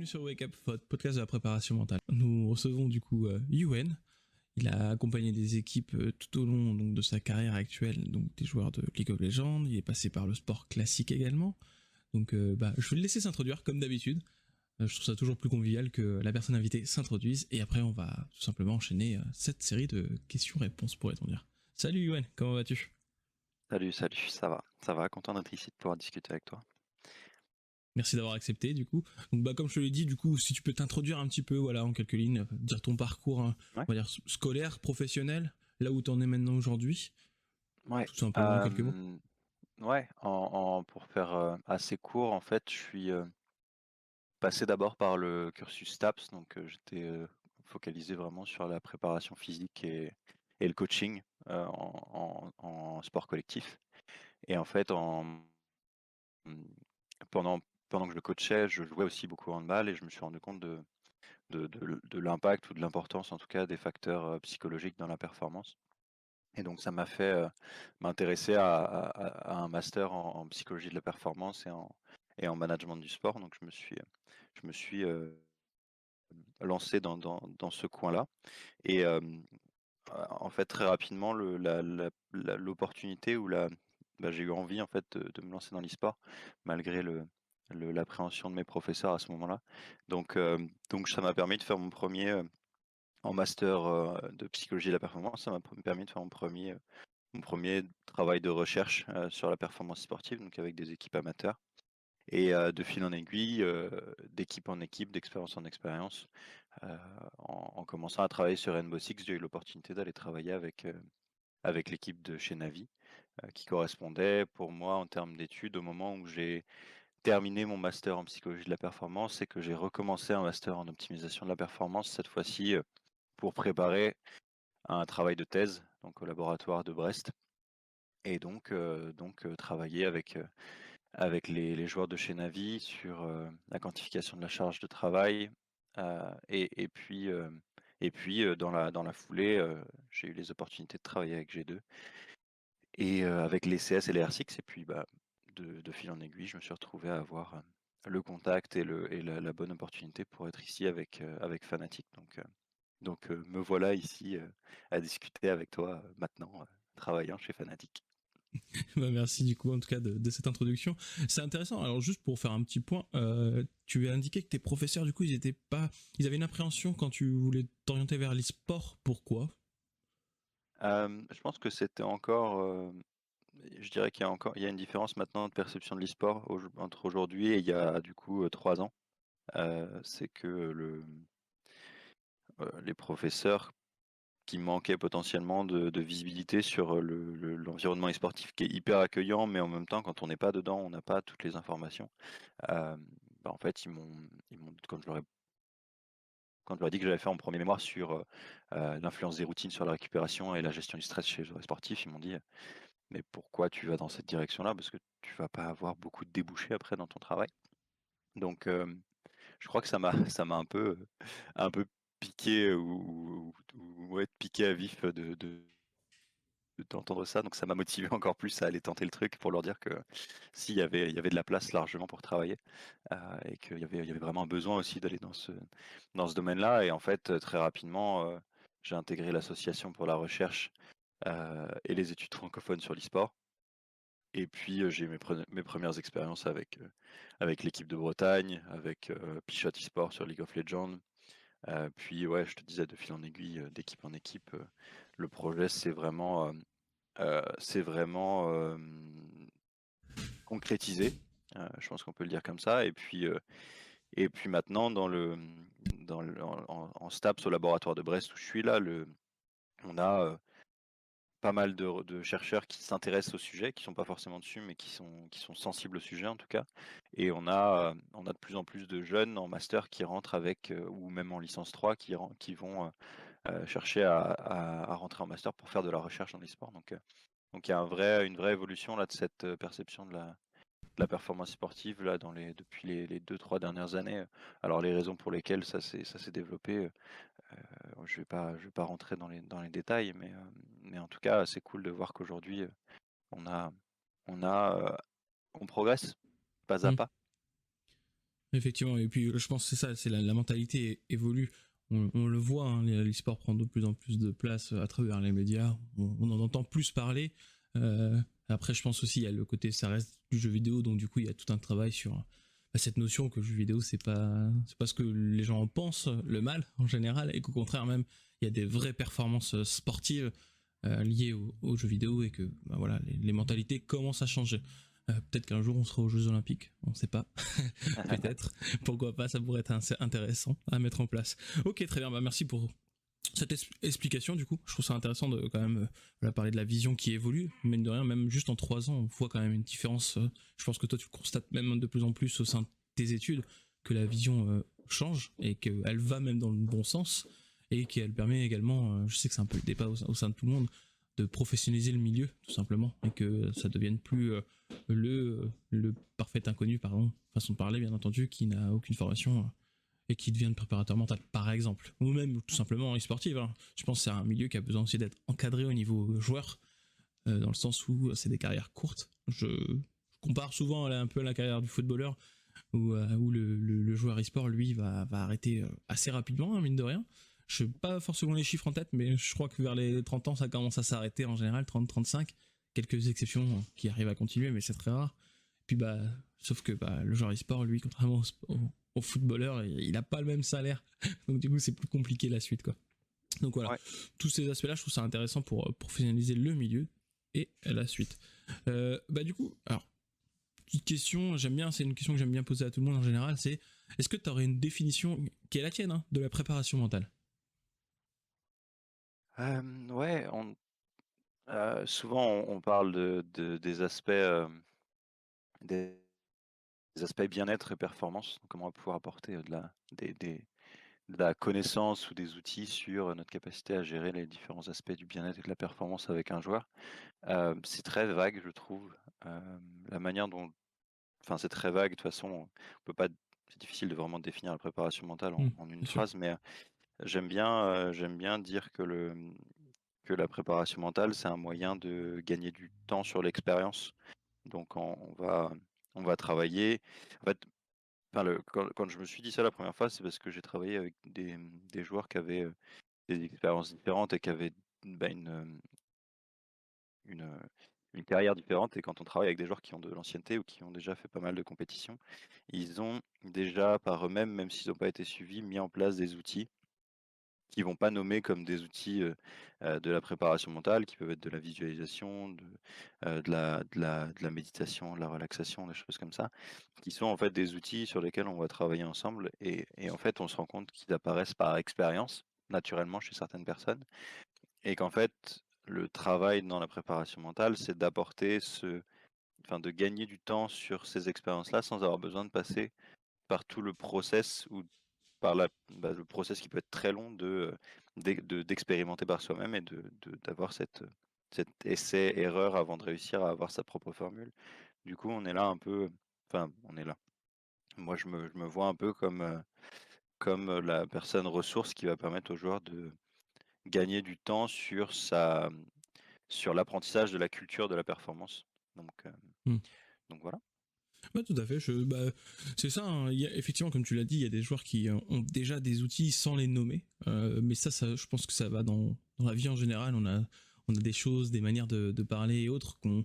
bienvenue sur Wake Up, votre podcast de la préparation mentale. Nous recevons du coup Yuen. Il a accompagné des équipes tout au long donc, de sa carrière actuelle, donc des joueurs de League of Legends. Il est passé par le sport classique également. Donc je vais le laisser s'introduire comme d'habitude. Je trouve ça toujours plus convivial que la personne invitée s'introduise. Et après, on va tout simplement enchaîner cette série de questions-réponses, pourrait-on dire. Salut Yuen, comment vas-tu ? Salut, ça va, content d'être ici de pouvoir discuter avec toi. Merci d'avoir accepté du coup. Donc comme je te l'ai dit, du coup, si tu peux t'introduire un petit peu, voilà, en quelques lignes, dire ton parcours, Ouais. on va dire scolaire, professionnel, là où tu en es maintenant aujourd'hui, Ouais, tout simplement en quelques mots. ouais, pour faire assez court, en fait, je suis passé d'abord par le cursus STAPS, donc j'étais focalisé vraiment sur la préparation physique et le coaching en sport collectif. Et en fait, mm, pendant que je coachais, je jouais aussi beaucoup au handball et je me suis rendu compte de l'impact ou de l'importance en tout cas des facteurs psychologiques dans la performance. Et donc ça m'a fait m'intéresser à un master en psychologie de la performance et en management du sport. Donc je me suis lancé dans ce coin-là. Et en fait très rapidement l'opportunité j'ai eu envie en fait de me lancer dans l'e-sport malgré l'appréhension de mes professeurs à ce moment-là. Donc ça m'a permis de faire mon premier en master de psychologie de la performance. Ça m'a permis de faire mon premier travail de recherche sur la performance sportive, donc avec des équipes amateurs. Et de fil en aiguille, d'équipe en équipe, d'expérience en expérience, en commençant à travailler sur Rainbow Six, j'ai eu l'opportunité d'aller travailler avec l'équipe de chez Navi, qui correspondait pour moi en termes d'études au moment où j'ai terminé mon master en psychologie de la performance et que j'ai recommencé un master en optimisation de la performance, cette fois-ci pour préparer un travail de thèse, donc au laboratoire de Brest. Et donc travailler avec les joueurs de chez Navi sur la quantification de la charge de travail. Et puis dans la foulée, j'ai eu les opportunités de travailler avec G2 et avec les CS et les R6. Et puis de fil en aiguille, je me suis retrouvé à avoir le contact et la bonne opportunité pour être ici avec Fnatic. Donc me voilà ici à discuter avec toi maintenant, travaillant chez Fnatic. Merci du coup en tout cas de cette introduction. C'est intéressant. Alors juste pour faire un petit point, tu as indiqué que tes professeurs du coup ils avaient une appréhension quand tu voulais t'orienter vers l'e-sport. Pourquoi ? Je pense que c'était encore, je dirais qu'il y a une différence maintenant de perception de l'e-sport entre aujourd'hui et il y a du coup 3 ans. C'est que les professeurs qui manquaient potentiellement de visibilité sur l'environnement e-sportif qui est hyper accueillant, mais en même temps, quand on n'est pas dedans, on n'a pas toutes les informations. Euh, En fait, quand je leur ai dit que j'avais fait mon premier mémoire sur l'influence des routines sur la récupération et la gestion du stress chez les joueurs sportifs, ils m'ont dit mais pourquoi tu vas dans cette direction-là? Parce que tu vas pas avoir beaucoup de débouchés après dans ton travail. Donc je crois que ça m'a un peu piqué ou ouais, piqué à vif d'entendre ça. Donc ça m'a motivé encore plus à aller tenter le truc pour leur dire que il y avait de la place largement pour travailler, et qu'il y avait vraiment un besoin aussi d'aller dans ce domaine-là. Et en fait, très rapidement, j'ai intégré l'association pour la recherche et les études francophones sur l'e-sport. Et puis j'ai eu mes premières expériences avec l'équipe de Bretagne, avec Pichot eSport sur League of Legends. Puis ouais, je te disais de fil en aiguille, d'équipe en équipe, le projet c'est vraiment concrétisé. Je pense qu'on peut le dire comme ça. Et puis maintenant en STAPS au laboratoire de Brest où je suis là, on a pas mal de chercheurs qui s'intéressent au sujet, qui sont pas forcément dessus, mais qui sont sensibles au sujet en tout cas. Et on a de plus en plus de jeunes en master qui rentrent avec, ou même en licence 3, qui vont chercher à rentrer en master pour faire de la recherche dans l'e-sport. Donc il y a une vraie évolution là de cette perception de la performance sportive là depuis les 2-3 dernières années. Alors les raisons pour lesquelles ça s'est développé, je vais pas rentrer dans les détails, mais en tout cas, c'est cool de voir qu'aujourd'hui, on a on a, on progresse pas à Hmm. pas. Effectivement, et puis je pense que c'est ça, c'est la mentalité évolue. On le voit, hein, l'e-sport prend de plus en plus de place à travers les médias. On en entend plus parler. Après, je pense aussi il y a le côté, ça reste du jeu vidéo, donc du coup il y a tout un travail sur cette notion que le jeu vidéo c'est pas ce que les gens en pensent, le mal en général, et qu'au contraire même il y a des vraies performances sportives liées aux jeux vidéo et que bah, voilà les mentalités commencent à changer. Peut-être qu'un jour on sera aux Jeux Olympiques, on ne sait pas. Peut-être. Pourquoi pas, ça pourrait être intéressant à mettre en place. Ok, très bien, bah merci pour cette explication du coup. Je trouve ça intéressant de quand même parler de la vision qui évolue. Mine de rien, même juste en 3 ans, on voit quand même une différence. Je pense que toi tu le constates même de plus en plus au sein de tes études, que la vision change et qu'elle va même dans le bon sens et qu'elle permet également, je sais que c'est un peu le débat au sein de tout le monde, de professionnaliser le milieu tout simplement et que ça devienne plus le parfait inconnu, pardon, façon de parler bien entendu, qui n'a aucune formation et qui devient préparateur mental par exemple, ou même tout simplement e-sportive, hein. Je pense que c'est un milieu qui a besoin aussi d'être encadré au niveau joueur, dans le sens où c'est des carrières courtes. Je compare souvent un peu à la carrière du footballeur où le joueur e-sport lui va arrêter assez rapidement, hein, mine de rien. Je n'ai pas forcément les chiffres en tête, mais je crois que vers les 30 ans ça commence à s'arrêter en général, 30-35, quelques exceptions qui arrivent à continuer, mais c'est très rare. Puis bah, sauf que bah, le joueur e-sport, lui, contrairement au footballeur, il n'a pas le même salaire, donc du coup c'est plus compliqué la suite, quoi. Donc voilà, Ouais. tous ces aspects-là, je trouve ça intéressant pour finaliser le milieu et la suite. Bah du coup, alors petite question, c'est une question que j'aime bien poser à tout le monde en général, c'est est-ce que tu aurais une définition qui est la tienne, hein, de la préparation mentale? Ouais, souvent on parle des aspects, des aspects bien-être et performance, donc comment on va pouvoir apporter, de la connaissance ou des outils sur notre capacité à gérer les différents aspects du bien-être et de la performance avec un joueur. C'est très vague, je trouve, la manière dont enfin, c'est très vague, de toute façon, on peut pas c'est difficile de vraiment définir la préparation mentale en une Bien sûr. phrase, mais, j'aime bien dire que la préparation mentale, c'est un moyen de gagner du temps sur l'expérience. Donc on va travailler en fait, enfin quand je me suis dit ça la première fois, c'est parce que j'ai travaillé avec des joueurs qui avaient, des expériences différentes et qui avaient, bah, une, heu, une carrière différente et quand on travaille avec des joueurs qui ont de l'ancienneté ou qui ont déjà fait pas mal de compétitions, ils ont déjà par eux-mêmes, même s'ils n'ont pas été suivis, mis en place des outils qui vont pas nommer comme des outils, de la préparation mentale, qui peuvent être de la visualisation, de la méditation, de la relaxation, des choses comme ça, qui sont en fait des outils sur lesquels on va travailler ensemble et en fait, on se rend compte qu'ils apparaissent par expérience, naturellement chez certaines personnes et qu'en fait, le travail dans la préparation mentale, c'est d'apporter de gagner du temps sur ces expériences-là sans avoir besoin de passer par tout le process ou le process qui peut être très long d'expérimenter par soi-même et d'avoir cet essai-erreur avant de réussir à avoir sa propre formule. Du coup, on est là un peu, enfin, on est là. Moi, je me vois un peu comme la personne ressource qui va permettre au joueur de gagner du temps sur l'apprentissage de la culture de la performance. Donc, heu, Hmm. donc voilà. Ouais, tout à fait. C'est ça, hein. Il y a, effectivement, comme tu l'as dit, il y a des joueurs qui ont déjà des outils sans les nommer. Mais ça, je pense que ça va dans la vie en général. On a des choses, des manières de parler et autres qu'on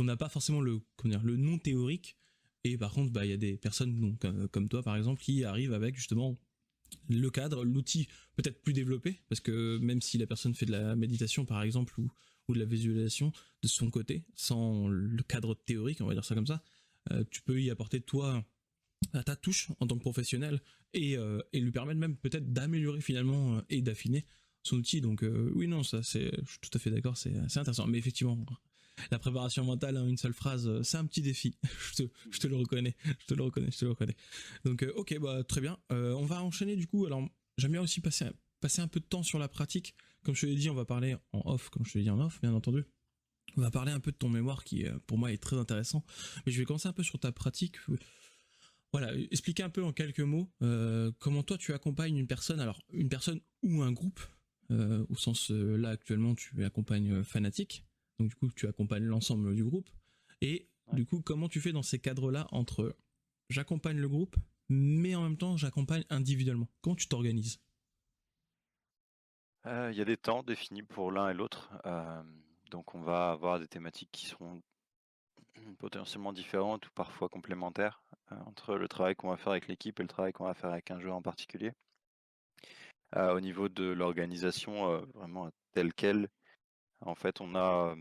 n'a pas forcément comment dire, le nom théorique. Et par contre, bah, il y a des personnes donc, comme toi, par exemple, qui arrivent avec justement le cadre, l'outil peut-être plus développé, parce que même si la personne fait de la méditation, par exemple, ou de la visualisation de son côté, sans le cadre théorique, on va dire ça comme ça, tu peux y apporter toi à ta touche en tant que professionnel et lui permettre même peut-être d'améliorer finalement et d'affiner son outil. Donc oui, non, ça je suis tout à fait d'accord, c'est intéressant. Mais effectivement, la préparation mentale en une seule phrase, c'est un petit défi. Je te le reconnais, je te le reconnais. Donc ok, bah très bien. On va enchaîner du coup. Alors j'aime bien aussi passer un peu de temps sur la pratique. Comme je te l'ai dit, on va parler en off, comme je te l'ai dit en off, bien entendu. On va parler un peu de ton mémoire qui, pour moi, est très intéressant. Mais je vais commencer un peu sur ta pratique. Voilà, expliquer un peu en quelques mots comment toi tu accompagnes une personne, alors une personne ou un groupe, au sens là actuellement tu accompagnes Fnatic, donc du coup tu accompagnes l'ensemble du groupe, et Ouais. du coup comment tu fais dans ces cadres-là entre j'accompagne le groupe, mais en même temps j'accompagne individuellement. Comment tu t'organises? Il y a des temps définis pour l'un et l'autre, donc on va avoir des thématiques qui seront potentiellement différentes ou parfois complémentaires, entre le travail qu'on va faire avec l'équipe et le travail qu'on va faire avec un joueur en particulier. Au niveau de l'organisation, vraiment telle quelle, en fait, on a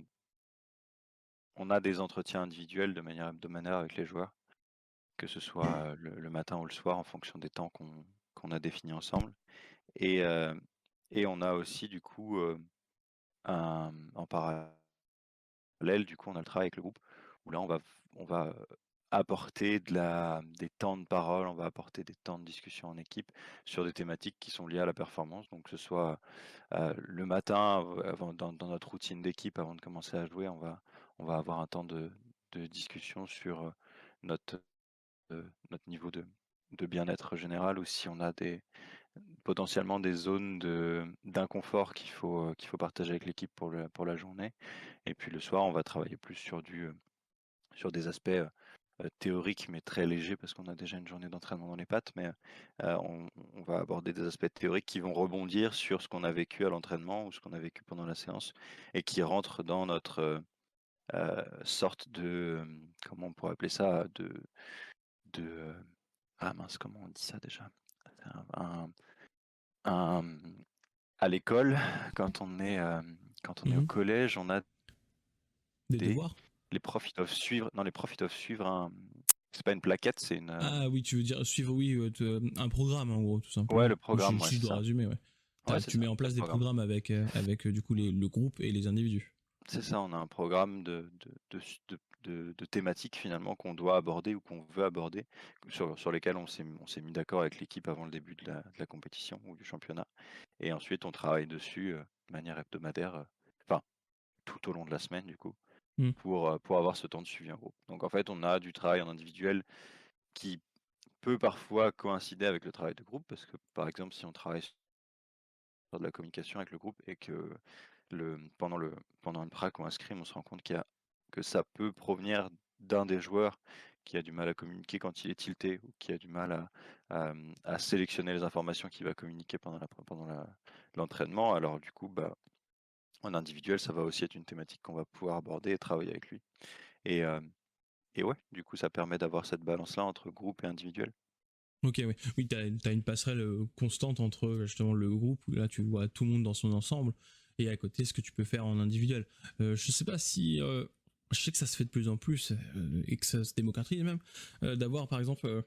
des entretiens individuels de manière hebdomadaire avec les joueurs, que ce soit, le matin ou le soir en fonction des temps qu'on a définis ensemble et heu et on a aussi du coup, en parallèle, du coup, on a le travail avec le groupe où là, on va apporter des temps de parole, on va apporter des temps de discussion en équipe sur des thématiques qui sont liées à la performance. Donc que ce soit, le matin, avant dans notre routine d'équipe avant de commencer à jouer, on va avoir un temps de discussion sur, notre niveau de bien-être général ou si on a potentiellement des zones d'inconfort qu'il faut partager avec l'équipe pour la journée. Et puis le soir, on va travailler plus sur des aspects, théoriques, mais très légers parce qu'on a déjà une journée d'entraînement dans les pattes. Mais, on va aborder des aspects théoriques qui vont rebondir sur ce qu'on a vécu à l'entraînement ou ce qu'on a vécu pendant la séance et qui rentrent dans notre, sorte de, comment on pourrait appeler ça? Ah mince, comment on dit ça déjà? C'est à l'école, quand on est au Mhm. collège, on a Des des devoirs? les profs, ils doivent suivre non, les profs, ils doivent suivre c'est pas une plaquette, c'est une, Ah oui, tu veux dire suivre, oui, un programme en gros, tout ouais, simplement. le programme, ouais, Si je c'est dois ça. résumer, ouais. Ouais, c'est Tu mets ça, en le place des programme. programmes avec du coup le groupe et les individus. C'est ça, on a un programme de thématiques finalement qu'on doit aborder ou qu'on veut aborder, sur lesquelles on s'est mis d'accord avec l'équipe avant le début de la compétition ou du championnat et ensuite on travaille dessus, de manière hebdomadaire, enfin tout au long de la semaine du coup, Hmm. pour avoir ce temps de suivi en groupe. Donc en fait, on a du travail en individuel qui peut parfois coïncider avec le travail de groupe parce que, par exemple, si on travaille sur de la communication avec le groupe et que pendant une prac ou un scrim, on se rend compte que ça peut provenir d'un des joueurs qui a du mal à communiquer quand il est tilté ou qui a du mal à sélectionner les informations qu'il va communiquer pendant l'entraînement. Alors du coup, bah, en individuel, ça va aussi être une thématique qu'on va pouvoir aborder et travailler avec lui. Et, euh, et ouais, du coup, ça permet d'avoir cette balance-là entre groupe et individuel. Ok, ouais. Oui, t'as une passerelle constante entre justement le groupe, où là tu vois tout le monde dans son ensemble, et à côté ce que tu peux faire en individuel. Je sais pas si... je sais que ça se fait de plus en plus, et que ça se démocratise même, d'avoir par exemple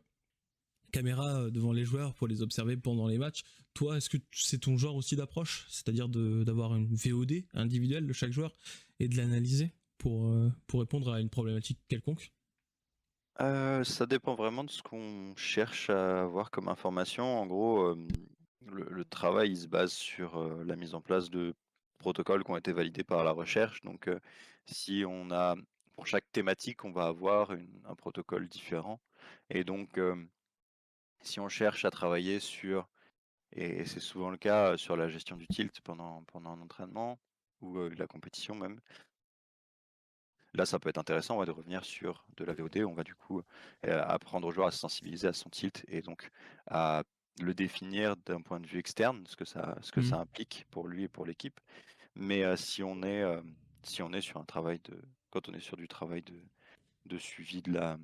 caméra devant les joueurs pour les observer pendant les matchs. Toi, est-ce que c'est ton genre aussi d'approche? C'est-à-dire d'avoir une VOD individuelle de chaque joueur et de l'analyser pour répondre à une problématique quelconque? Ça dépend vraiment de ce qu'on cherche à avoir comme information. En gros, le travail, il se base sur, la mise en place de protocoles qui ont été validés par la recherche. Donc, si on a pour chaque thématique, on va avoir un protocole différent et donc, si on cherche à travailler et c'est souvent le cas, sur la gestion du tilt pendant un entraînement ou, la compétition même. Là, ça peut être intéressant, ouais, de revenir sur de la VOD. On va du coup, apprendre aux joueurs à se sensibiliser à son tilt et donc à le définir d'un point de vue externe, ce que ça Mhm. implique pour lui et pour l'équipe. Mais, si on est sur un travail quand on est sur du travail de suivi de la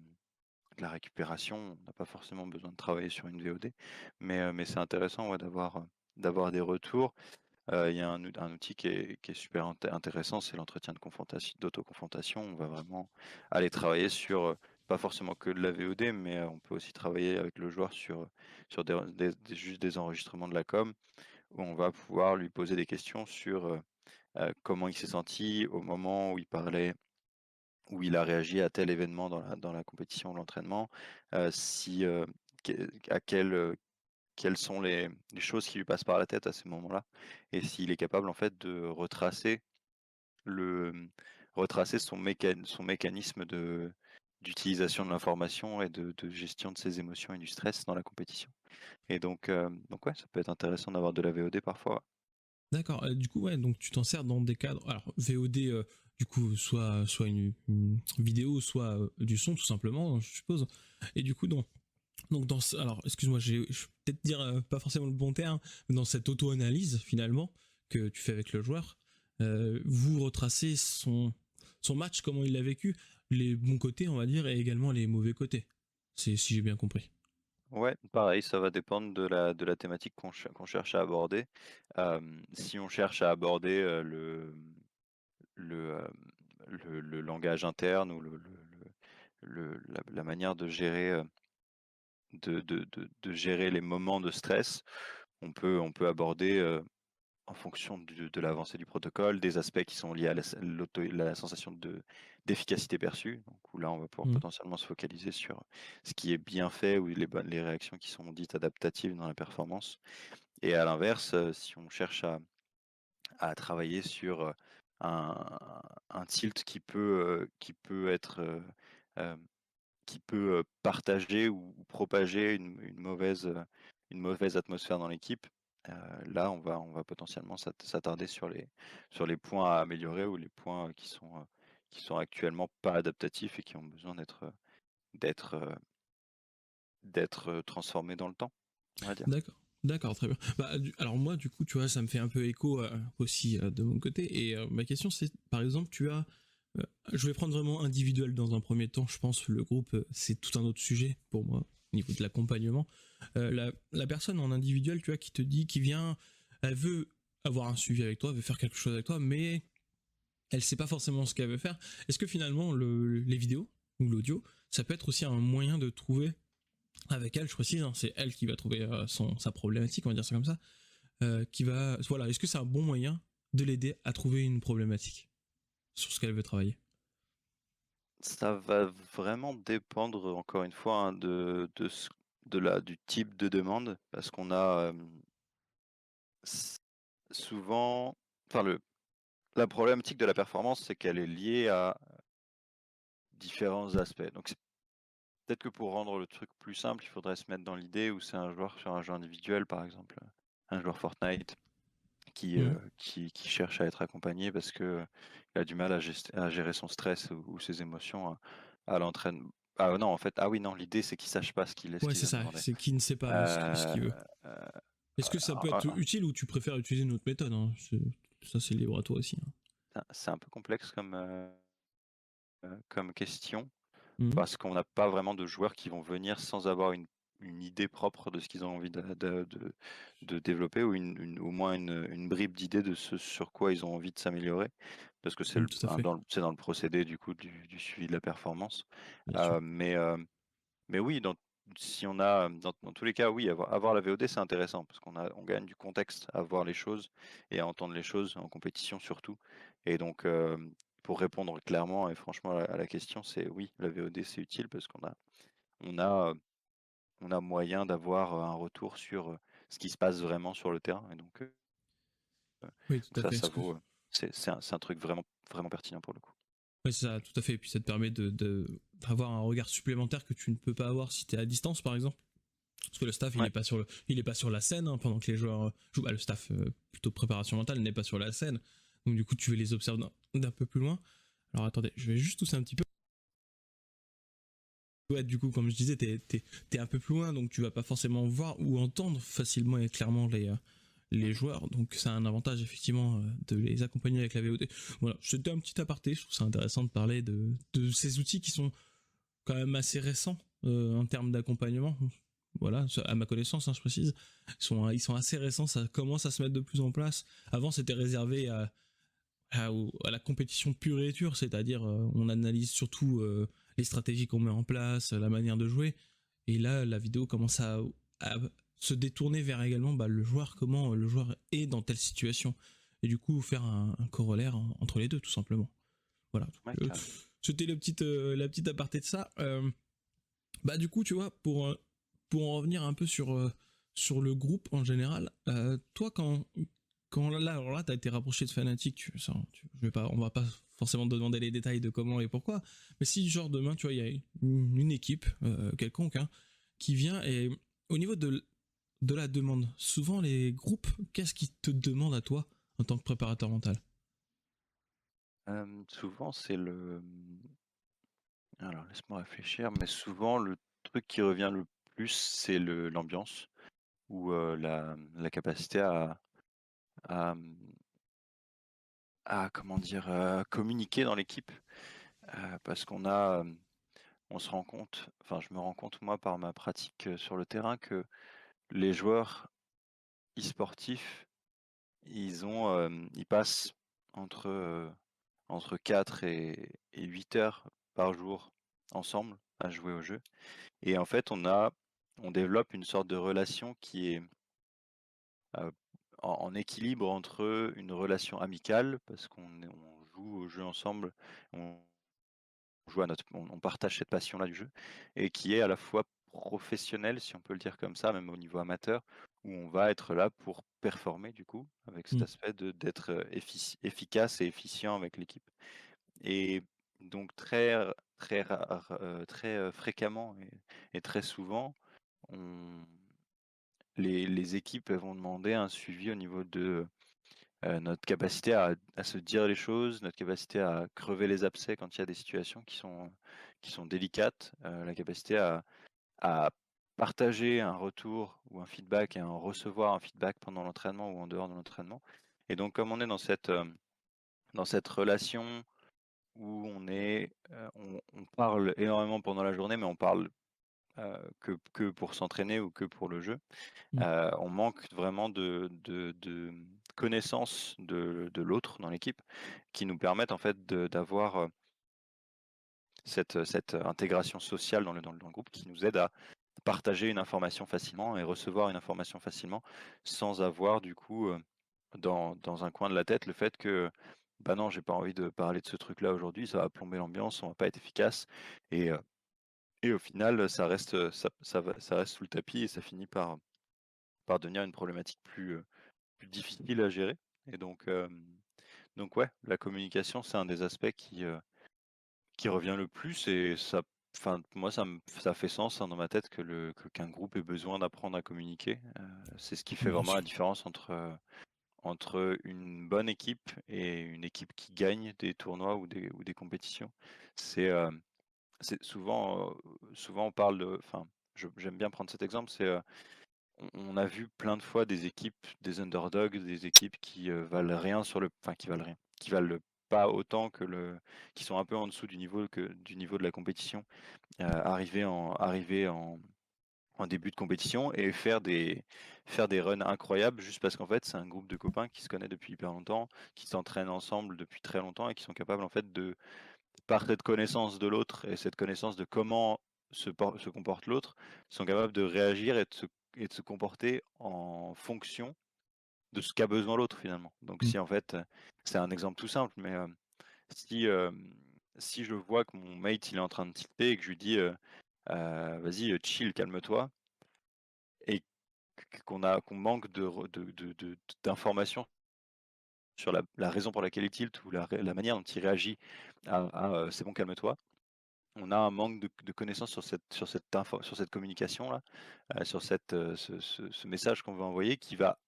récupération, on n'a pas forcément besoin de travailler sur une VOD. Mais c'est intéressant, ouais, d'avoir des retours. Il y a un outil qui est super intéressant, c'est l'entretien d'autoconfrontation. On va vraiment aller travailler sur, pas forcément que de la VOD, mais, on peut aussi travailler avec le joueur sur juste des enregistrements de la com, où on va pouvoir lui poser des questions sur, comment il s'est senti au moment où il parlait, où il a réagi à tel événement dans la compétition ou l'entraînement, si, à quelles sont les choses qui lui passent par la tête à ces moments-là et s'il est capable en fait de le retracer son mécanisme d'utilisation de l'information et de gestion de ses émotions et du stress dans la compétition et donc ouais, ça peut être intéressant d'avoir de la VOD parfois. D'accord. Du coup, ouais, donc tu t'en sers dans des cadres. Alors, VOD, du coup, soit une vidéo, soit du son, tout simplement, je suppose. Et du coup, Donc alors excuse-moi, je vais peut-être dire pas forcément le bon terme, mais dans cette auto-analyse finalement que tu fais avec le joueur, vous retracez son match, comment il l'a vécu, les bons côtés on va dire et également les mauvais côtés. C'est si j'ai bien compris. Ouais, pareil, ça va dépendre de la thématique qu'on cherche à aborder. Si on cherche à aborder, le, le langage interne ou la manière de gérer, de gérer les moments de stress, on peut aborder, en fonction de l'avancée du protocole, des aspects qui sont liés à la sensation d'efficacité perçue. Donc où là, on va pouvoir Mhm. potentiellement se focaliser sur ce qui est bien fait ou les réactions qui sont dites adaptatives dans la performance. Et à l'inverse, si on cherche à travailler sur un tilt qui peut être, hem, qui peut partager ou propager une mauvaise atmosphère dans l'équipe. Là, on va potentiellement s'attarder sur les points à améliorer ou les points qui sont actuellement pas adaptatifs et qui ont besoin d'être, heu, d'être transformés dans le temps, on va dire. D'accord. D'accord, très bien. Bah, alors moi, du coup, tu vois, ça me fait un peu écho aussi de mon côté. Et ma question, c'est, par exemple, euh, je vais prendre vraiment individuel dans un premier temps. Je pense que le groupe, c'est tout un autre sujet pour moi au niveau de l'accompagnement. La personne en individuel, tu vois, qui te dit, qui vient, elle veut avoir un suivi avec toi, elle veut faire quelque chose avec toi, mais elle sait pas forcément ce qu'elle veut faire. Est-ce que finalement, les vidéos ou l'audio, ça peut être aussi un moyen de trouver avec elle, je précise, hein, c'est elle qui va trouver sa problématique, on va dire ça comme ça, qui va, voilà, est-ce que c'est un bon moyen de l'aider à trouver une problématique sur ce qu'elle veut travailler? Ça va vraiment dépendre, encore une fois, hein, du type de demande, parce qu'on a s- souvent, enfin, la problématique de la performance, c'est qu'elle est liée à différents aspects. Donc, peut-être que pour rendre le truc plus simple, il faudrait se mettre dans l'idée où c'est un joueur sur un jeu individuel, par exemple, un joueur Fortnite Mhm. qui cherche à être accompagné parce que il a du mal à gérer son stress ou ses émotions à l'entraînement. Ah non, en fait, ah oui, non, l'idée c'est qu'il sache pas ce Ouais, qu'il c'est vient de ça, demander. c'est qui ne sait pas ce qu'il veut. Euh, euh, Est-ce que ça peut alors, être utile ou tu préfères utiliser une autre méthode, hein? Ça, c'est libre à toi aussi, hein. c'est un peu complexe comme question Mhm. parce qu'on n'a pas vraiment de joueurs qui vont venir sans avoir une idée propre de ce qu'ils ont envie de développer ou au moins une bribe d'idée de ce sur quoi ils ont envie de s'améliorer. Parce que Mhm, tout à fait, c'est dans le procédé du coup du suivi de la performance. bien sûr. Euh, mais, euh, mais oui, si on a, dans tous les cas, oui, avoir la VOD, c'est intéressant parce on gagne du contexte à voir les choses et à entendre les choses en compétition surtout. Et donc, pour répondre clairement et franchement à la question, c'est oui, la VOD, c'est utile parce on a, on a moyen d'avoir un retour sur ce qui se passe vraiment sur le terrain. Et Oui, tout à fait. ça vaut, c'est un truc vraiment, vraiment pertinent pour le coup. Oui, c'est ça, tout à fait. Et puis ça te permet d'avoir un regard supplémentaire que tu ne peux pas avoir si tu es à distance, par exemple. Parce que le staff, Ouais. il est pas sur la scène hein, pendant que les joueurs jouent. Bah, le staff plutôt préparation mentale n'est pas sur la scène. Donc du coup, tu les observes d'un peu plus loin. Alors attendez, je vais juste tousser un petit peu. Ouais, du coup, comme je disais, t'es un peu plus loin, donc tu vas pas forcément voir ou entendre facilement et clairement les joueurs. Donc c'est un avantage effectivement de les accompagner avec la VOD. Voilà, c'était un petit aparté. Je trouve ça intéressant de parler de ces outils qui sont quand même assez récents en termes d'accompagnement. Voilà, à ma connaissance, hein, je précise, ils sont assez récents, ça commence à se mettre de plus en place. Avant, c'était réservé à la compétition pure et dure, c'est-à-dire on analyse surtout les stratégies qu'on met en place, la manière de jouer. Et là, la vidéo commence à se détourner vers également bah, le joueur, comment le joueur est dans telle situation. Et du coup, faire un corollaire entre les deux, tout simplement. Voilà. Ouais, Donc, carrément. c'était la petite aparté de ça. Bah du coup, tu vois, pour en revenir un peu sur le groupe en général, toi quand là, alors là, t'as été rapproché de Fnatic, je vais pas, on va pas forcément te demander les détails de comment et pourquoi, mais si genre demain, tu vois, il y a une équipe quelconque hein, qui vient et au niveau de la demande, souvent les groupes, qu'est-ce qu'ils te demandent à toi en tant que préparateur mental? Souvent, alors laisse-moi réfléchir, mais souvent le truc qui revient le plus, c'est l'ambiance ou la capacité à, comment dire, communiquer dans l'équipe. Parce on se rend compte, enfin je me rends compte moi par ma pratique sur le terrain que les joueurs e-sportifs, ils passent entre, entre 4 et 8 heures par jour ensemble à jouer au jeu. Et en fait, on développe une sorte de relation qui est euh, en équilibre entre une relation amicale, parce on joue au jeu ensemble, on joue on partage cette passion-là du jeu, et qui est à la fois professionnelle, si on peut le dire comme ça, même au niveau amateur, où on va être là pour performer du coup, avec cet Mm. aspect d'être efficace et efficient avec l'équipe. Et donc très fréquemment et très souvent, on les équipes, elles vont demander un suivi au niveau de, notre capacité à se dire les choses, notre capacité à crever les abcès quand il y a des situations qui sont délicates, la capacité à partager un retour ou un feedback et à en recevoir un feedback pendant l'entraînement ou en dehors de l'entraînement. Et donc comme on est dans cette relation où on parle énormément pendant la journée, mais on parle que pour s'entraîner ou que pour le jeu. Mm. On manque vraiment de connaissances de l'autre dans l'équipe qui nous permettent en fait d'avoir cette intégration sociale dans le groupe qui nous aide à partager une information facilement et recevoir une information facilement sans avoir du coup dans un coin de la tête le fait que bah non, j'ai pas envie de parler de ce truc-là aujourd'hui, ça va plomber l'ambiance, on va pas être efficace et, euh, et au final ça reste ça reste sous le tapis et ça finit par devenir une problématique plus difficile à gérer. Et donc ouais, la communication, c'est un des aspects qui revient le plus et ça, enfin, moi, ça fait sens hein, dans ma tête qu'un groupe ait besoin d'apprendre à communiquer. C'est ce qui fait Bien vraiment la sûr. différence entre une bonne équipe et une équipe qui gagne des tournois ou des compétitions. C'est souvent on parle de, enfin, j'aime bien prendre cet exemple, c'est on a vu plein de fois des équipes, des underdogs, des équipes qui valent rien enfin qui valent rien, qui valent pas autant qui sont un peu en dessous du niveau de la compétition, arriver en début de compétition et faire des runs incroyables juste parce qu'en fait c'est un groupe de copains qui se connaît depuis hyper longtemps, qui s'entraînent ensemble depuis très longtemps et qui sont capables en fait par cette connaissance de l'autre et cette connaissance de comment se comporte l'autre, sont capables de réagir et de se comporter en fonction de ce qu'a besoin l'autre finalement. Donc Mm. si en fait, c'est un exemple tout simple, mais si, si je vois que mon mate il est en train de tilter et que je lui dis vas-y chill, calme-toi, et qu'on manque d'informations sur la raison pour laquelle il tilte ou la manière dont il réagit c'est bon, calme-toi. On a un manque de connaissances sur cette communication-là, sur ce message qu'on veut envoyer qui va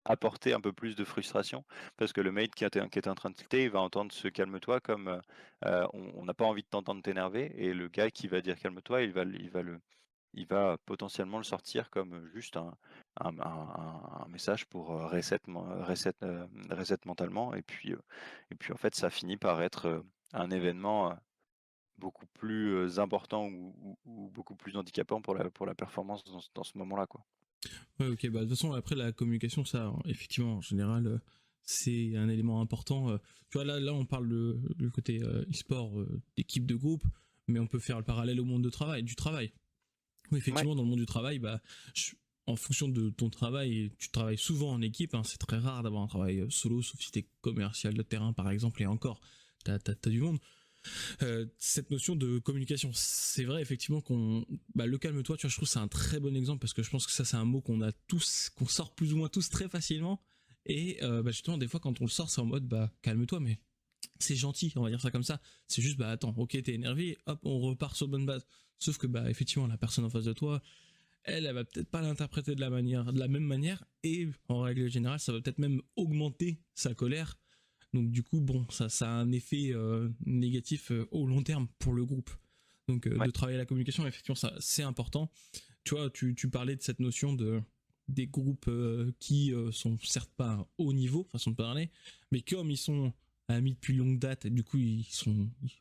apporter un peu plus de frustration parce que le mate qui était en train de tilter, il va entendre ce calme-toi comme on n'a pas envie de t'entendre t'énerver et le gars qui va dire calme-toi, il va potentiellement le sortir comme juste un message pour reset mentalement et puis en fait ça finit par être un événement beaucoup plus important ou beaucoup plus handicapant pour la performance dans ce moment-là, quoi. Ouais, ok, bah de toute façon, après la communication, ça, effectivement, en général, c'est un élément important. Tu vois, là, on parle du côté e-sport, d'équipe de groupe, mais on peut faire le parallèle au monde du travail. Oui, Ouais, effectivement, dans le monde du travail, bah, en fonction de ton travail, tu travailles souvent en équipe, hein, c'est très rare d'avoir un travail solo, sauf si t'es commercial de terrain, par exemple, et encore, t'as du monde. Cette notion de communication, c'est vrai effectivement le calme-toi, tu vois, je trouve que c'est un très bon exemple parce que je pense que ça c'est un mot qu'on a tous, qu'on sort plus ou moins tous très facilement et justement des fois quand on le sort c'est en mode calme-toi mais c'est gentil, on va dire ça comme ça, c'est juste attends, ok t'es énervé, hop on repart sur de bonne base, sauf que effectivement la personne en face de toi elle va peut-être pas l'interpréter de la même manière et en règle générale ça va peut-être même augmenter sa colère. Donc du coup, bon, ça a un effet négatif au long terme pour le groupe. Donc ouais, de travailler la communication, effectivement, ça c'est important. tu vois, tu parlais de cette notion des groupes qui sont certes pas à un haut niveau, façon de parler, mais comme ils sont amis depuis longue date, et du coup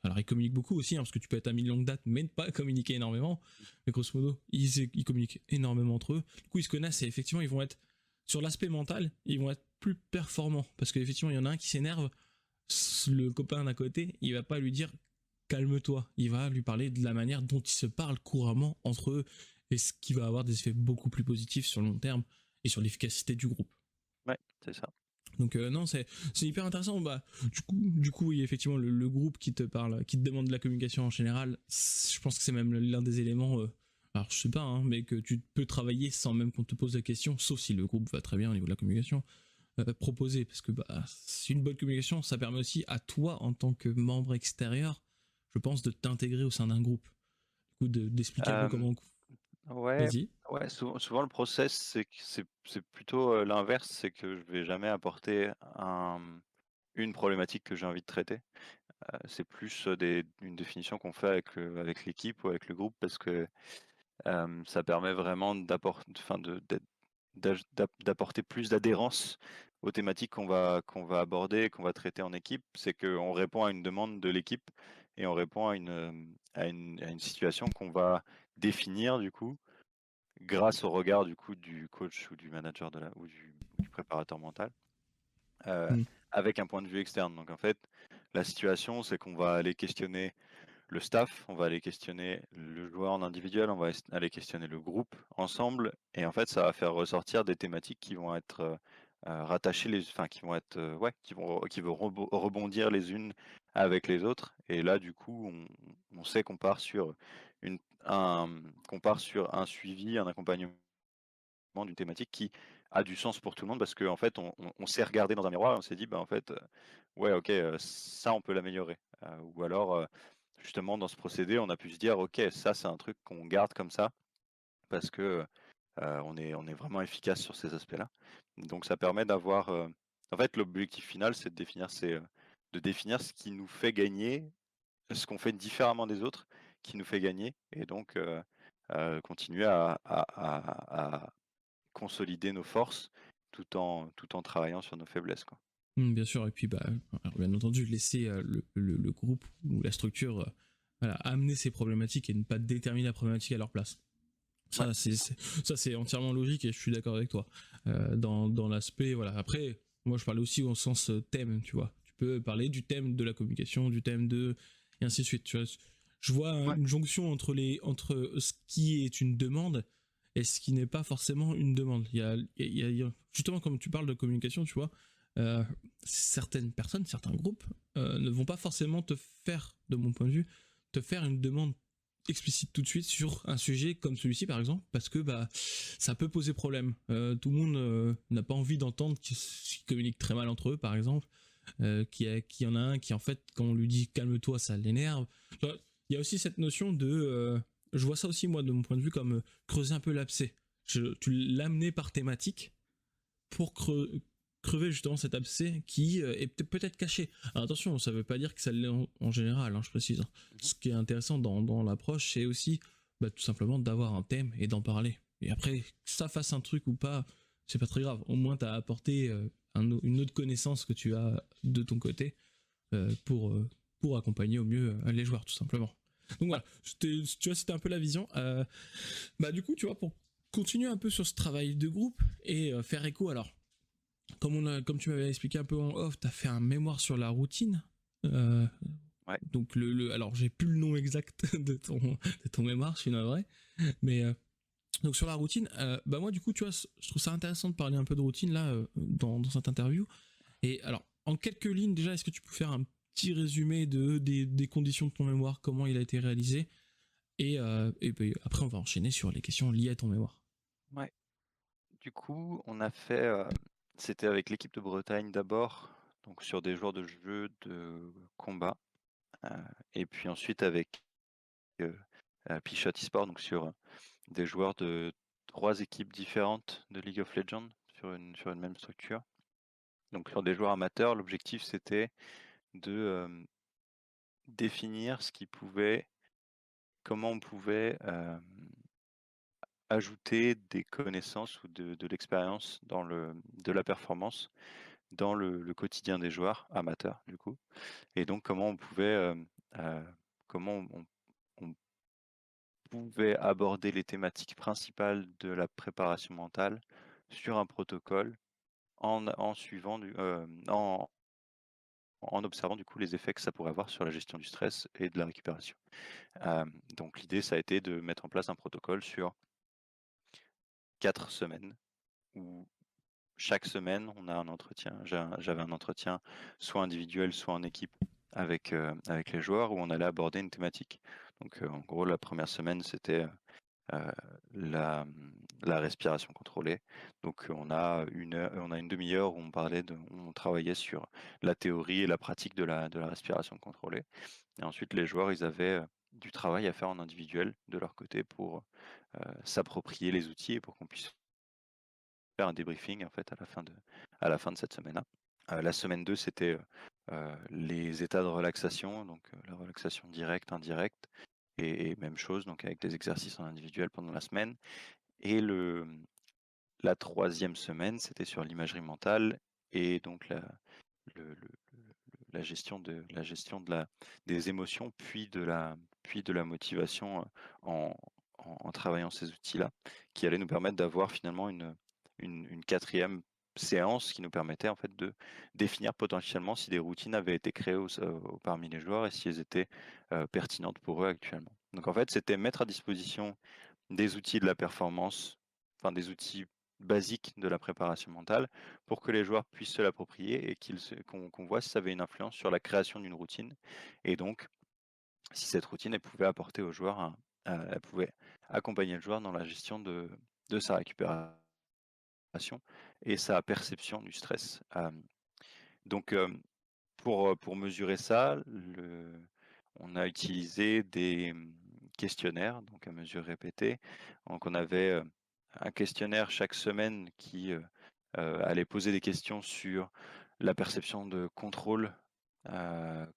alors ils communiquent beaucoup aussi, hein, parce que tu peux être ami de longue date mais ne pas communiquer énormément, mais grosso modo ils communiquent énormément entre eux, du coup ils se connaissent et effectivement ils vont être sur l'aspect mental, ils vont être plus performants, parce qu'effectivement il y en a un qui s'énerve, le copain d'à côté, il va pas lui dire calme-toi, il va lui parler de la manière dont ils se parlent couramment entre eux, et ce qui va avoir des effets beaucoup plus positifs sur le long terme et sur l'efficacité du groupe. Ouais, c'est ça. Donc non, c'est hyper intéressant. Bah, du coup, oui, effectivement, le groupe qui te parle, qui te demande de la communication en général, je pense que c'est même l'un des éléments. Alors je sais pas, hein, mais que tu peux travailler sans même qu'on te pose la question, sauf si le groupe va très bien au niveau de la communication. Proposer, parce que bah, c'est une bonne communication, ça permet aussi à toi en tant que membre extérieur, je pense, de t'intégrer au sein d'un groupe, du coup d'expliquer un peu Hem, comment. ouais, Vas-y. ouais, souvent le process, c'est plutôt, l'inverse, c'est que je vais jamais apporter une problématique que j'ai envie de traiter. C'est plus, une définition qu'on fait avec l'équipe ou avec le groupe parce que, ça permet vraiment enfin d'apporter plus d'adhérence aux thématiques qu'on va aborder, qu'on va traiter en équipe. C'est qu'on répond à une demande de l'équipe et on répond à une situation qu'on va définir du coup, grâce au regard du coup du coach ou du manager ou du préparateur mental, heu, Mm. avec un point de vue externe. Donc en fait, la situation, c'est qu'on va aller questionner le staff, on va aller questionner le joueur en individuel, on va aller questionner le groupe ensemble et en fait, ça va faire ressortir des thématiques qui vont être, rattachées enfin qui vont être, ouais, qui vont rebondir les unes avec les autres et là, du coup, on sait qu'on part sur qu'on part sur un suivi, un accompagnement d'une thématique qui a du sens pour tout le monde parce qu'en fait, on s'est regardé dans un miroir et on s'est dit: «Bah, en fait, ouais, OK, ça, on peut l'améliorer». Ou alors, justement, dans ce procédé, on a pu se dire: «OK, ça, c'est un truc qu'on garde comme ça parce que, on est vraiment efficace sur ces aspects-là». Donc ça permet d'avoir, en fait, l'objectif final, c'est de définir ce qui nous fait gagner, ce qu'on fait différemment des autres, qui nous fait gagner et donc continuer à consolider nos forces tout en travaillant sur nos faiblesses, quoi. Bien sûr, et puis bah, alors, bien entendu, laisser le groupe ou la structure voilà, amener ses problématiques et ne pas déterminer la problématique à leur place. Ouais, Ça, c'est entièrement logique et je suis d'accord avec toi. Dans l'aspect, voilà. Après, moi, je parlais aussi au sens thème, tu vois. Tu peux parler du thème de la communication, du thème de. Et ainsi de suite. Tu vois. Je vois ouais, une jonction entre ce qui est une demande et ce qui n'est pas forcément une demande. Justement, comme tu parles de communication, tu vois, euh, certaines personnes, certains groupes ne vont pas forcément te faire, de mon point de vue, te faire une demande explicite tout de suite sur un sujet comme celui-ci par exemple parce que bah ça peut poser problème. Tout le monde n'a pas envie d'entendre qu'ils communiquent très mal entre eux par exemple, qu'il y en a un qui en fait quand on lui dit calme-toi ça l'énerve. Il y a aussi cette notion de je vois ça aussi moi de mon point de vue comme creuser un peu l'abcès. Tu l'amener par thématique pour crever justement cet abcès qui est peut-être caché. Alors attention, ça ne veut pas dire que ça l'est en général, hein, je précise. mmh, Ce qui est intéressant dans l'approche, c'est aussi bah, tout simplement d'avoir un thème et d'en parler. Et après, que ça fasse un truc ou pas, c'est pas très grave. Au moins, tu as apporté une autre connaissance que tu as de ton côté euh, pour, euh, pour accompagner au mieux les joueurs, tout simplement. Donc ouais, voilà, tu vois, c'était un peu la vision. Bah du coup, tu vois, pour continuer un peu sur ce travail de groupe et faire écho, alors comme tu m'avais expliqué un peu en off, tu as fait un mémoire sur la routine. Euh, ouais. donc alors j'ai plus le nom exact de ton mémoire, je suis navré. Mais donc sur la routine, bah moi du coup tu vois, je trouve ça intéressant de parler un peu de routine là dans cette interview. Et alors en quelques lignes déjà, est-ce que tu peux faire un petit résumé des conditions de ton mémoire, comment il a été réalisé, et bah, après on va enchaîner sur les questions liées à ton mémoire. Ouais. Du coup, on a fait, c'était avec l'équipe de Bretagne d'abord, donc sur des joueurs de jeux de combat, heu et puis ensuite avec, heu Pichot eSport, donc sur des joueurs de 3 équipes différentes de League of Legends sur une même structure. Donc sur des joueurs amateurs, l'objectif c'était de, définir comment on pouvait, ajouter des connaissances ou de l'expérience de la performance dans le quotidien des joueurs amateurs, du coup. Et donc comment on pouvait, comment on pouvait aborder les thématiques principales de la préparation mentale sur un protocole en suivant en observant du coup les effets que ça pourrait avoir sur la gestion du stress et de la récupération. Donc l'idée, ça a été de mettre en place un protocole sur 4 semaines où chaque semaine, on a un entretien. J'avais un entretien soit individuel, soit en équipe avec les joueurs où on allait aborder une thématique. Donc en gros, la première semaine, c'était la, la respiration contrôlée. Donc on a une demi-heure où on travaillait sur la théorie et la pratique de la respiration contrôlée. Et ensuite, les joueurs, ils avaient du travail à faire en individuel de leur côté pour s'approprier les outils et pour qu'on puisse faire un débriefing en fait à la fin de cette semaine-là. La semaine 2, c'était les états de relaxation, donc la relaxation directe, indirecte, et même chose, donc avec des exercices en individuel pendant la semaine. Et la troisième semaine, c'était sur l'imagerie mentale et donc le- le- la gestion des émotions, puis de la motivation en, en travaillant ces outils-là, qui allaient nous permettre d'avoir finalement une quatrième séance qui nous permettait en fait de définir potentiellement si des routines avaient été créées parmi les joueurs et si elles étaient pertinentes pour eux actuellement. Donc en fait, c'était mettre à disposition des outils de la performance, enfin des outils basiques de la préparation mentale pour que les joueurs puissent se l'approprier et qu'on voit si ça avait une influence sur la création d'une routine et donc si cette routine elle pouvait apporter au joueur elle pouvait accompagner le joueur dans la gestion de sa récupération et sa perception du stress. Donc pour mesurer ça, on a utilisé des questionnaires, donc à mesure répétée. Donc on avait un questionnaire chaque semaine qui allait poser des questions sur la perception de contrôle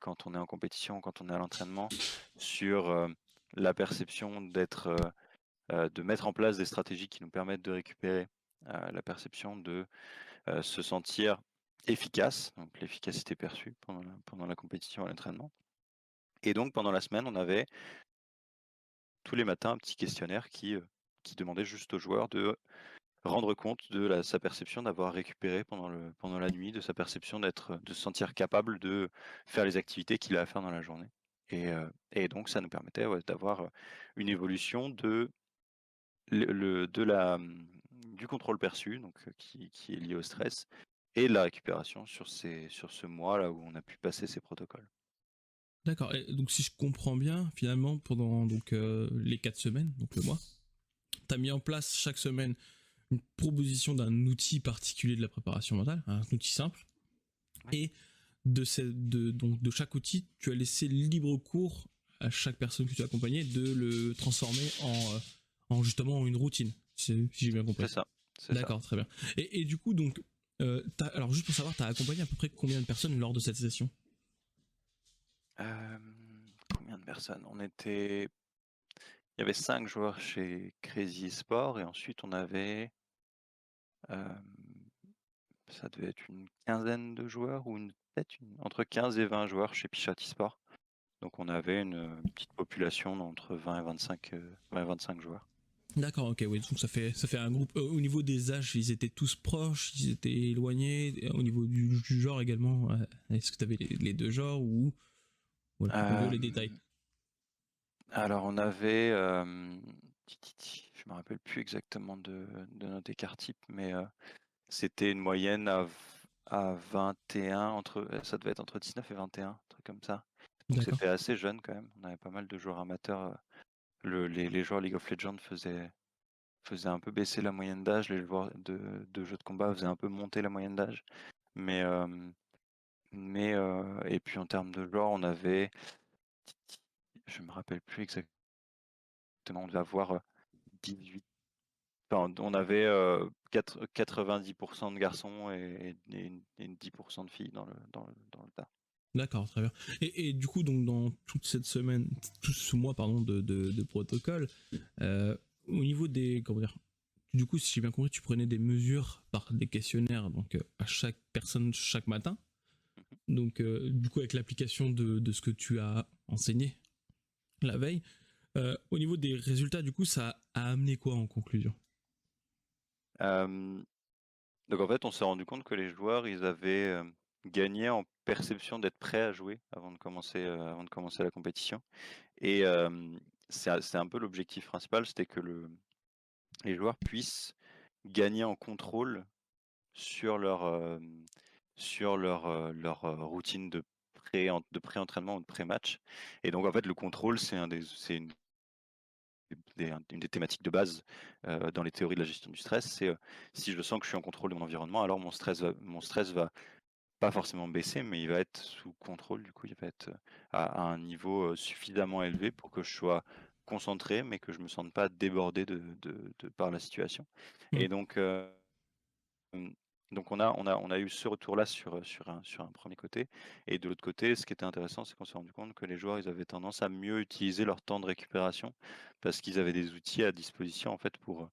quand on est en compétition, quand on est à l'entraînement, sur la perception de mettre en place des stratégies qui nous permettent de récupérer, la perception de se sentir efficace, donc l'efficacité perçue pendant la compétition à l'entraînement. Et donc pendant la semaine, on avait tous les matins un petit questionnaire qui demandait juste aux joueurs de rendre compte de sa perception d'avoir récupéré pendant la nuit, de sa perception de se sentir capable de faire les activités qu'il a à faire dans la journée. Et donc ça nous permettait d'avoir une évolution de du contrôle perçu, donc qui est lié au stress, et de la récupération sur ce mois-là où on a pu passer ces protocoles. D'accord. Et donc si je comprends bien, finalement, pendant donc les 4 semaines, donc le mois, tu as mis en place chaque semaine une proposition d'un outil particulier de la préparation mentale, un outil simple, Ouais. et donc de chaque outil, tu as laissé libre cours à chaque personne que tu as accompagnée de le transformer en justement une routine, si j'ai bien compris. C'est ça, c'est ça. D'accord, très bien. Et du coup, donc, alors juste pour savoir, tu as accompagné à peu près combien de personnes lors de cette session? Combien de personnes? Il y avait 5 joueurs chez Crazy Sport et ensuite on avait, hem, ça devait être une quinzaine de joueurs ou peut-être entre 15 et 20 joueurs chez Pichati Sport. Donc on avait une petite population d'entre 20 et 20 et 25 joueurs. D'accord, ok, oui, donc ça fait un groupe. Au niveau des âges, ils étaient tous proches, ils étaient éloignés. Au niveau du genre également, est-ce que tu avais les deux genres ou voilà, en gros les détails. Hem, alors on avait, je me rappelle plus exactement de notre écart type, mais c'était une moyenne à 21, ça devait être entre 19 et 21, un truc comme ça. Donc D'accord. c'était assez jeune quand même. On avait pas mal de joueurs amateurs. Les joueurs League of Legends faisaient un peu baisser la moyenne d'âge. Les joueurs de jeux de combat faisaient un peu monter la moyenne d'âge. Mais, et puis en termes de joueurs, on avait, je me rappelle plus exactement, on devait avoir 18. Enfin, on avait 90% de garçons et 10% de filles dans le tas. D'accord, très bien. Et du coup, donc dans toute cette semaine, tout ce mois, pardon, de protocole, au niveau des, comment dire, du coup, si j'ai bien compris, tu prenais des mesures par des questionnaires, donc à chaque personne chaque matin. Donc, du coup, avec l'application de ce que tu as enseigné la veille, au niveau des résultats, du coup, ça a amené quoi en conclusion? Euh, donc en fait, on s'est rendu compte que les joueurs, ils avaient gagné en perception d'être prêts à jouer avant de commencer la compétition. Et c'est un peu l'objectif principal, c'était que les joueurs puissent gagner en contrôle sur leur routine de pré-entraînement ou de pré-match. Et donc en fait, le contrôle, c'est une des thématiques de base dans les théories de la gestion du stress. C'est si je sens que je suis en contrôle de mon environnement, alors mon stress va pas forcément baisser, mais il va être sous contrôle. Du coup, il va être à un niveau suffisamment élevé pour que je sois concentré, mais que je me sente pas débordé par la situation. Hmm. Et Hem, donc on a eu ce retour-là sur un premier côté, et de l'autre côté, ce qui était intéressant, c'est qu'on s'est rendu compte que les joueurs, ils avaient tendance à mieux utiliser leur temps de récupération parce qu'ils avaient des outils à disposition, en fait, pour,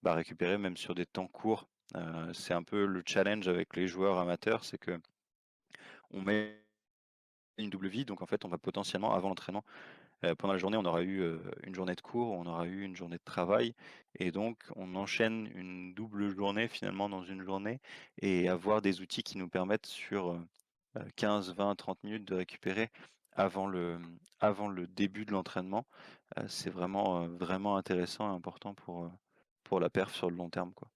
bah, récupérer même sur des temps courts. C'est un peu le challenge avec les joueurs amateurs, c'est qu'on met une double vie, donc en fait, on va potentiellement, avant l'entraînement, pendant la journée, on aura eu, une journée de cours, on aura eu une journée de travail, et donc on enchaîne une double journée finalement dans une journée, et avoir des outils qui nous permettent sur, 15, 20, 30 minutes de récupérer avant le début de l'entraînement. C'est vraiment intéressant et important pour la perf sur le long terme, quoi.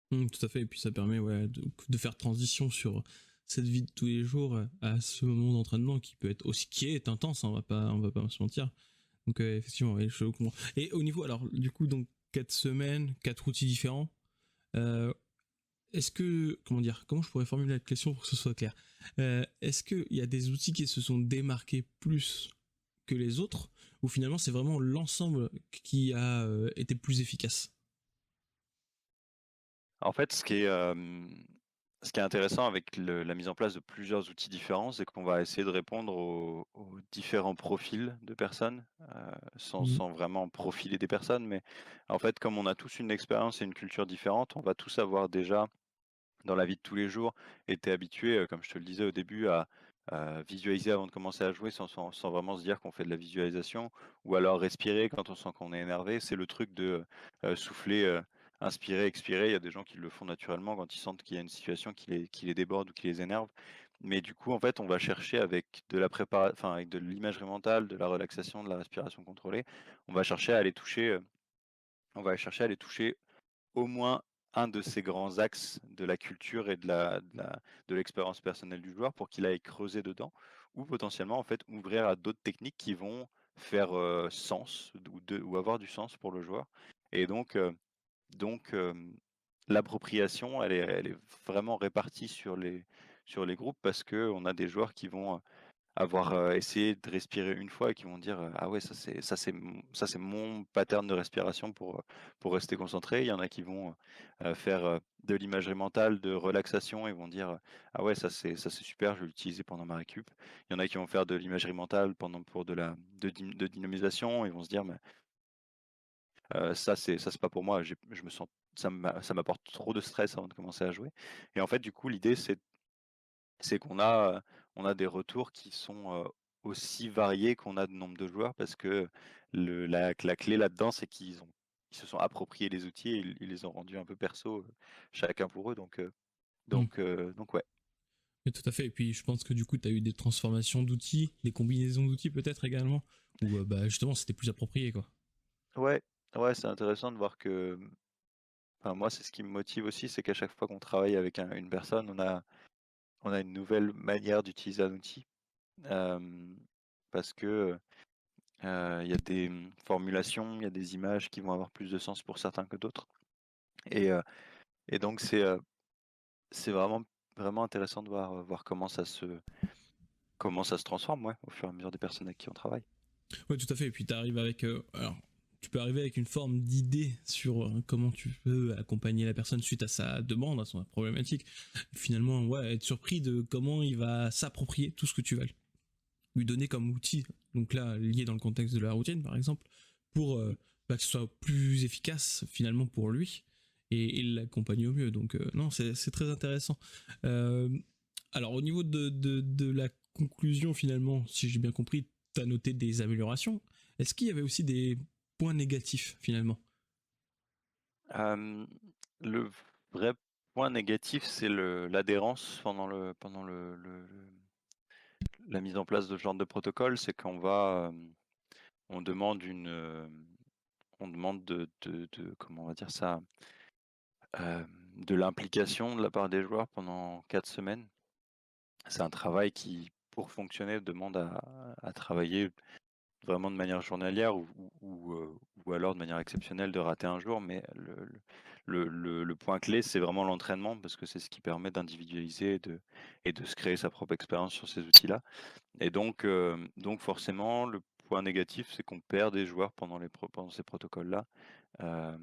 Tout à fait, et puis ça permet ouais, de faire transition sur cette vie de tous les jours à ce moment d'entraînement qui peut être aussi qui est intense, hein, on va pas se mentir. Donc effectivement, ouais, je comprends. Et au niveau, alors du coup, donc 4 semaines, 4 outils différents. euh, Est-ce que, comment dire, comment je pourrais formuler la question pour que ce soit clair? Est-ce qu'il y a des outils qui se sont démarqués plus que les autres, ou finalement c'est vraiment l'ensemble qui a été plus efficace? En fait, ce qui est intéressant avec la mise en place de plusieurs outils différents, c'est qu'on va essayer de répondre aux différents profils de personnes, sans, Mhm. sans vraiment profiler des personnes. Mais en fait, comme on a tous une expérience et une culture différente, on va tous avoir déjà dans la vie de tous les jours, été habitué, comme je te le disais au début, à visualiser avant de commencer à jouer sans vraiment se dire qu'on fait de la visualisation, ou alors respirer quand on sent qu'on est énervé. C'est le truc de souffler, inspirer, expirer. Il y a des gens qui le font naturellement quand ils sentent qu'il y a une situation qui les déborde ou qui les énerve. Mais du coup, en fait, on va chercher avec de la enfin, avec de l'imagerie mentale, de la relaxation, de la respiration contrôlée, on va chercher à aller toucher, on va chercher à aller toucher au moins un de ces grands axes de la culture et de l'expérience personnelle du joueur pour qu'il aille creuser dedans, ou potentiellement en fait ouvrir à d'autres techniques qui vont faire sens ou avoir du sens pour le joueur. Et donc l'appropriation, elle est vraiment répartie sur les groupes, parce que on a des joueurs qui vont avoir essayé de respirer une fois et qui vont dire ah ouais, ça c'est mon pattern de respiration pour rester concentré. Il y en a qui vont faire de l'imagerie mentale, de relaxation, et vont dire ah ouais, ça c'est super, je vais l'utiliser pendant ma récup. Il y en a qui vont faire de l'imagerie mentale pour de dynamisation, et vont se dire mais ça c'est pas pour moi, je me sens ça m'apporte trop de stress avant de commencer à jouer. Et en fait, du coup, l'idée c'est qu'on a des retours qui sont aussi variés qu'on a de nombre de joueurs, parce que la clé là-dedans, c'est ils se sont appropriés les outils, et ils les ont rendus un peu perso, chacun pour eux. Donc ouais. Oui, tout à fait. Et puis, je pense que du coup, tu as eu des transformations d'outils, des combinaisons d'outils peut-être également, où bah, justement, c'était plus approprié, quoi. Ouais, ouais, c'est intéressant de voir que, enfin, moi, c'est ce qui me motive aussi, c'est qu'à chaque fois qu'on travaille avec une personne, on a une nouvelle manière d'utiliser un outil. Hem, Parce que il y a des formulations, il y a des images qui vont avoir plus de sens pour certains que d'autres. Et et donc c'est vraiment intéressant de voir comment ça se transforme, ouais, au fur et à mesure des personnes avec qui on travaille. Ouais, tout à fait. Et puis, tu arrives avec. Alors, tu peux arriver avec une forme d'idée sur comment tu peux accompagner la personne suite à sa demande, à son problématique. Finalement, ouais, être surpris de comment il va s'approprier tout ce que tu vas lui donner comme outil. Donc là, lié dans le contexte de la routine, par exemple, pour bah, que ce soit plus efficace finalement pour lui et l'accompagner au mieux. Donc non, c'est très intéressant. Euh, alors au niveau de la conclusion finalement, si j'ai bien compris, tu as noté des améliorations. Est-ce qu'il y avait aussi des points négatifs finalement? Euh, le vrai point négatif, c'est l'adhérence la mise en place de ce genre de protocole, c'est on demande on demande comment on va dire ça, de l'implication de la part des joueurs pendant 4 semaines. C'est un travail qui, pour fonctionner, demande à travailler vraiment de manière journalière ou alors de manière exceptionnelle de rater un jour. Mais le point clé, c'est vraiment l'entraînement parce que c'est ce qui permet d'individualiser et de se créer sa propre expérience sur ces outils-là. Et donc forcément, le point négatif, c'est qu'on perd des joueurs pendant ces protocoles-là. Euh,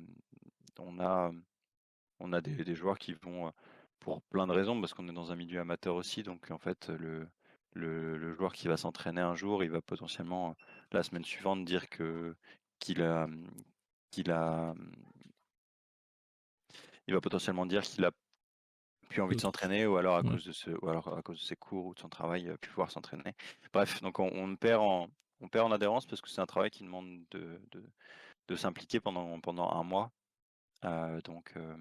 on a, on a des joueurs qui vont, pour plein de raisons, parce qu'on est dans un milieu amateur aussi, donc en fait, le joueur qui va s'entraîner un jour, il va potentiellement, la semaine suivante, dire qu'il a, qu'il a, il va potentiellement dire qu'il a plus envie de D'autres. s'entraîner, ou alors Ouais. ou alors à cause de ses cours ou de son travail, plus pouvoir s'entraîner. Bref, donc on perd en adhérence parce que c'est un travail qui demande de s'impliquer pendant un mois. Euh, donc, euh,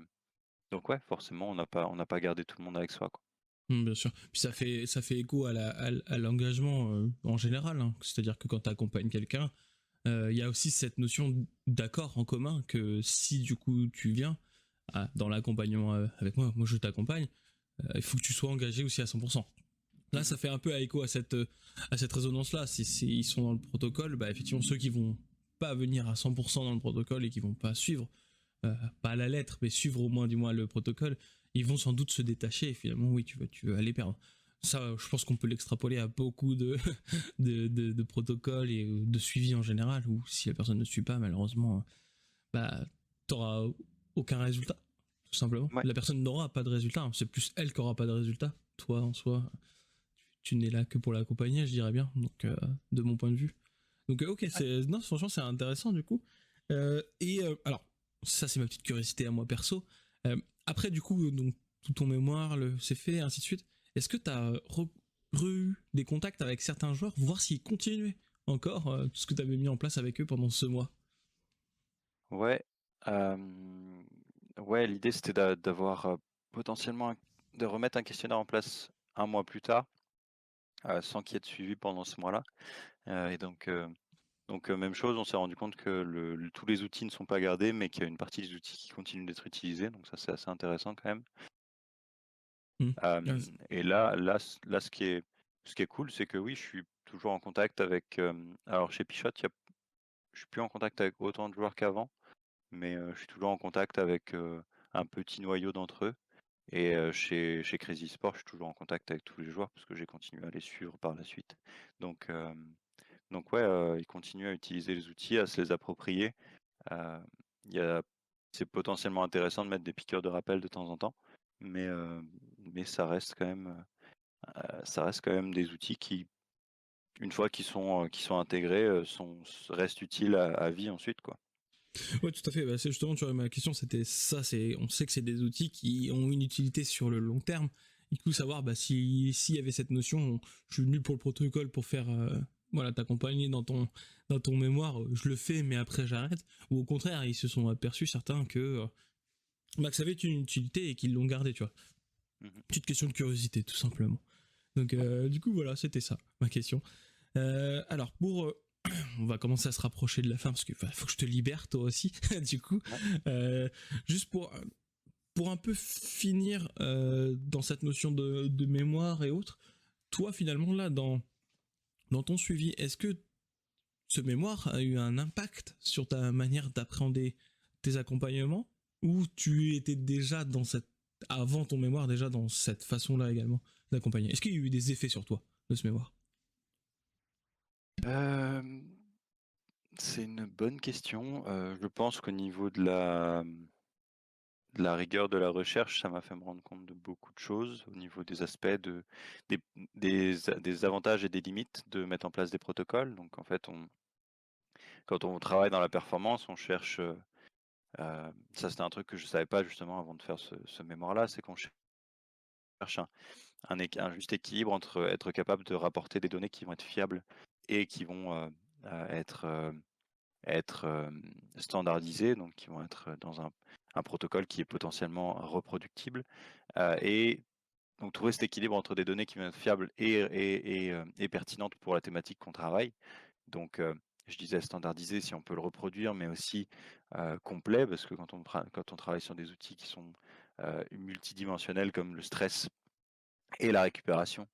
donc ouais, forcément, on n'a pas gardé tout le monde avec soi, quoi. Bien sûr. Puis ça fait écho à l'engagement en général, hein. C'est-à-dire que quand tu accompagnes quelqu'un, il y a aussi cette notion d'accord en commun que si du coup tu viens dans l'accompagnement avec moi, moi je t'accompagne, il faut que tu sois engagé aussi à 100%. Là, ça Mhm. fait un peu à écho à cette résonance-là. Si ils sont dans le protocole, bah, effectivement, ceux qui vont pas venir à 100% dans le protocole et qui vont pas suivre, pas à la lettre, mais suivre au moins du moins le protocole, ils vont sans doute se détacher et finalement, oui, tu vas aller perdre. Ça, je pense qu'on peut l'extrapoler à beaucoup de protocoles et de suivi en général, où si la personne ne suit pas, malheureusement, bah, t'auras aucun résultat, tout simplement. Ouais. La personne n'aura pas de résultat, hein. C'est plus elle qui aura pas de résultat. Toi, en soi, tu n'es là que pour l'accompagner, je dirais bien, donc de mon point de vue. Donc ok, non, franchement c'est intéressant du coup. Alors ça c'est ma petite curiosité à moi perso. Après du coup donc tout ton mémoire, c'est fait, ainsi de suite. Est-ce que tu as eu des contacts avec certains joueurs, voir s'ils continuaient encore tout ce que tu avais mis en place avec eux pendant ce mois? Ouais, ouais, l'idée c'était d'avoir potentiellement de remettre un questionnaire en place un mois plus tard, sans qu'il y ait de suivi pendant ce mois-là. Et donc même chose, on s'est rendu compte que tous les outils ne sont pas gardés, mais qu'il y a une partie des outils qui continuent d'être utilisés. Donc ça, c'est assez intéressant quand même. Hmm. Ouais, Et là, ce qui est cool, c'est que oui, je suis toujours en contact avec. Alors chez Pichot, je suis plus en contact avec autant de joueurs qu'avant, mais je suis toujours en contact avec un petit noyau d'entre eux. Et chez Crazy Sport, je suis toujours en contact avec tous les joueurs parce que j'ai continué à les suivre par la suite. Donc, donc ouais, ils continuent à utiliser les outils, à se les approprier. Euh, il y a, c'est potentiellement intéressant de mettre des piqûres de rappel de temps en temps, mais, mais ça reste quand même des outils qui, une fois qu'ils sont intégrés, restent utiles à vie ensuite, quoi. ouais, tout à fait. Bah, c'est justement, tu vois, ma question, c'était ça. On sait que c'est des outils qui ont une utilité sur le long terme. Il faut savoir, bah, s'il y avait cette notion, je suis venu pour le protocole pour faire, voilà, t'accompagner dans ton mémoire, je le fais, mais après j'arrête. Ou au contraire, ils se sont aperçus certains bah, que ça avait une utilité et qu'ils l'ont gardé, tu vois. Mhm. Petite question de curiosité, tout simplement. Donc, Ouais. du coup, voilà, c'était ça, ma question. Alors, on va commencer à se rapprocher de la fin parce qu'il faut que je te libère toi aussi du coup Ouais. euh, juste pour un peu finir dans cette notion de mémoire et autres, toi finalement là dans ton suivi, est-ce que ce mémoire a eu un impact sur ta manière d'appréhender tes accompagnements ou tu étais déjà dans cette avant ton mémoire déjà dans cette façon là également d'accompagner? Est-ce qu'il y a eu des effets sur toi de ce mémoire? Euh, c'est une bonne question. Je pense qu'au niveau de la rigueur de la recherche, ça m'a fait me rendre compte de beaucoup de choses au niveau des aspects des, des avantages et des limites de mettre en place des protocoles. Donc en fait, quand on travaille dans la performance, on cherche, ça c'était un truc que je savais pas justement avant de faire ce mémoire-là, c'est qu'on cherche un juste équilibre entre être capable de rapporter des données qui vont être fiables et qui vont, être, standardisées, donc qui vont être dans un protocole qui est potentiellement reproductible, et donc trouver cet équilibre entre des données qui vont être fiables et pertinentes pour la thématique qu'on travaille. Donc, je disais standardisé si on peut le reproduire, mais aussi, complet parce que quand on travaille sur des outils qui sont, multidimensionnels comme le stress et la récupération,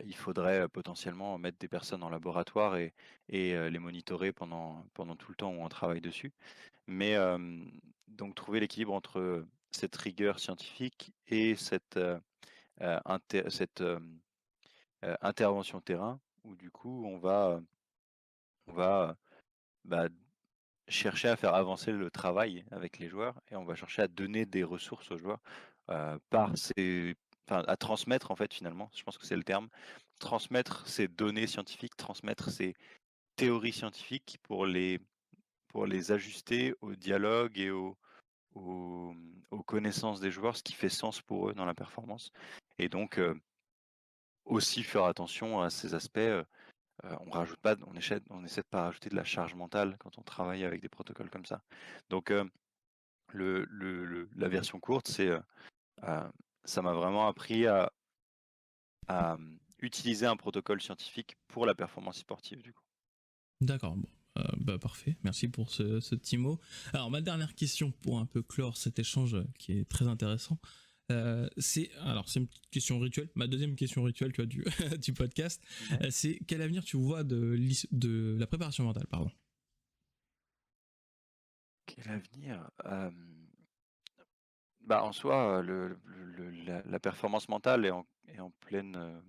il faudrait, potentiellement mettre des personnes en laboratoire et les monitorer pendant tout le temps où on travaille dessus. Mais, donc trouver l'équilibre entre, cette rigueur scientifique et cette intervention terrain où du coup on va, bah, chercher à faire avancer le travail avec les joueurs et on va chercher à donner des ressources aux joueurs, par ces enfin à transmettre en fait finalement, je pense que c'est le terme, transmettre ces données scientifiques, transmettre ces théories scientifiques pour les ajuster au dialogue et aux connaissances des joueurs, ce qui fait sens pour eux dans la performance et donc aussi faire attention à ces aspects, on rajoute pas on essaie de pas rajouter de la charge mentale quand on travaille avec des protocoles comme ça. Donc, la version courte, c'est, heu, ça m'a vraiment appris à utiliser un protocole scientifique pour la performance sportive, du coup. D'accord, bon. Bah parfait, merci pour ce petit mot. Alors ma dernière question pour un peu clore cet échange qui est très intéressant, c'est une petite question rituelle, ma deuxième question rituelle tu vois, du podcast, Ouais. c'est quel avenir tu vois de la préparation mentale, pardon. Quel avenir? Bah, en soi, la performance mentale est en pleine,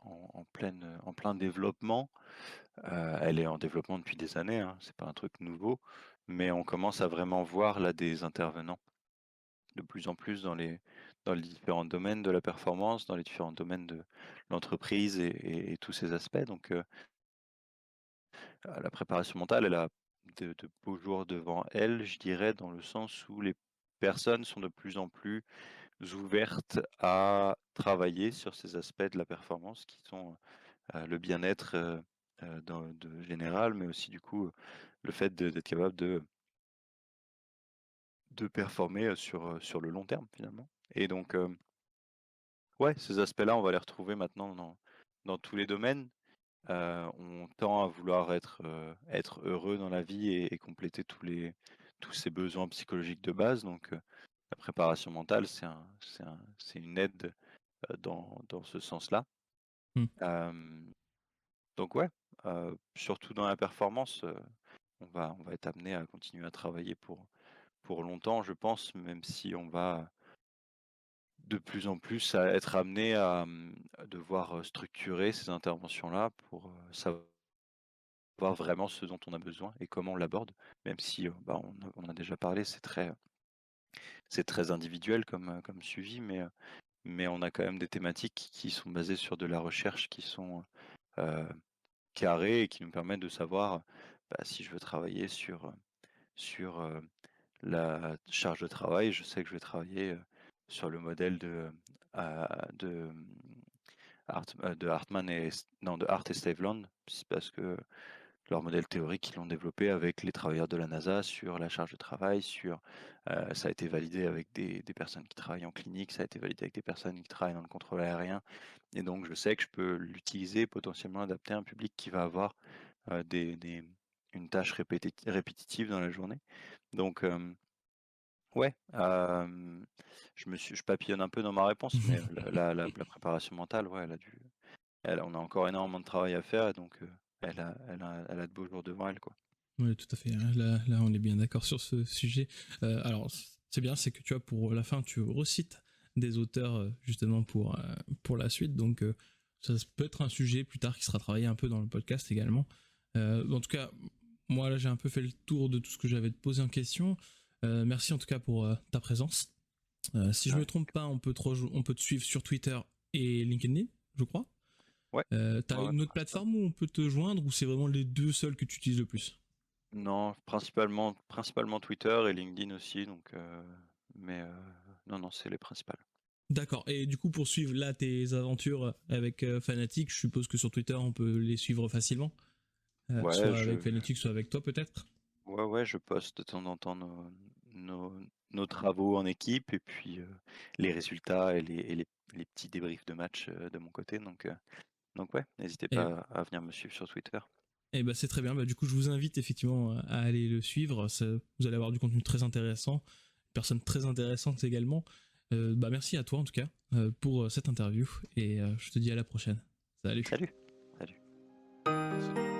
en plein développement. Elle est en développement depuis des années, hein, c'est pas un truc nouveau, mais on commence à vraiment voir là des intervenants de plus en plus dans les différents domaines de la performance, dans les différents domaines de l'entreprise et tous ces aspects. Donc, la préparation mentale, elle a de beaux jours devant elle, je dirais, dans le sens où les personnes sont de plus en plus ouvertes à travailler sur ces aspects de la performance qui sont, le bien-être, de général, mais aussi du coup, le fait d'être capable de performer, sur le long terme finalement et donc, ouais, ces aspects-là, on va les retrouver maintenant dans tous les domaines. On tend à vouloir être heureux dans la vie et compléter tous ces besoins psychologiques de base donc, la préparation mentale, c'est une aide, dans ce sens-là. Hmm. Hem, donc ouais, surtout dans la performance, on va être amené à continuer à travailler pour longtemps, je pense, même si on va de plus en plus à être amené à devoir, structurer ces interventions-là pour, savoir vraiment ce dont on a besoin et comment on l'aborde. Même si, bah, on a déjà parlé, c'est très individuel comme suivi, mais on a quand même des thématiques qui sont basées sur de la recherche, qui sont, heu, carrées et qui nous permettent de savoir, bah, si je veux travailler sur la charge de travail, je sais que je vais travailler, sur le modèle de, de Hartman et non, de Hart et Staveland. C'est parce que leur modèle théorique, ils l'ont développé avec les travailleurs de la NASA sur la charge de travail, ça a été validé avec des personnes qui travaillent en clinique, ça a été validé avec des personnes qui travaillent dans le contrôle aérien et donc je sais que je peux l'utiliser, potentiellement adapter à un public qui va avoir, une tâche répétitive dans la journée. Donc, ouais, je papillonne un peu dans ma réponse, mais la préparation mentale, ouais, on a encore énormément de travail à faire et donc, elle a de beaux jours devant elle, quoi. Oui, tout à fait. Là, on est bien d'accord sur ce sujet. Alors, c'est bien, c'est que tu vois, pour la fin, tu recites des auteurs justement pour la suite. Donc, ça peut être un sujet plus tard qui sera travaillé un peu dans le podcast également. En tout cas, moi, là, j'ai un peu fait le tour de tout ce que j'avais te poser en question. Merci en tout cas pour ta présence. Si je me Ouais. trompe pas, on peut te suivre sur Twitter et LinkedIn, je crois. Ouais, T'as ouais, ouais, une autre principalement. plateforme où on peut te joindre ou c'est vraiment les deux seuls que tu utilises le plus? Non, principalement Twitter et LinkedIn aussi, donc mais non, non, c'est les principales. D'accord. Et du coup, pour suivre là tes aventures avec Fnatic, je suppose que sur Twitter, on peut les suivre facilement, Ouais, soit avec Fnatic, soit avec toi peut-être. ouais, je poste de temps en temps nos nos travaux en équipe et puis, les résultats et les petits débriefs de match, de mon côté donc ouais, n'hésitez Et, pas à venir me suivre sur Twitter. et bah c'est très bien. Bah, du coup, je vous invite effectivement à aller le suivre. Vous allez avoir du contenu très intéressant, personnes très intéressantes également. Bah merci à toi en tout cas pour cette interview et je te dis à la prochaine. Salut. Salut, salut.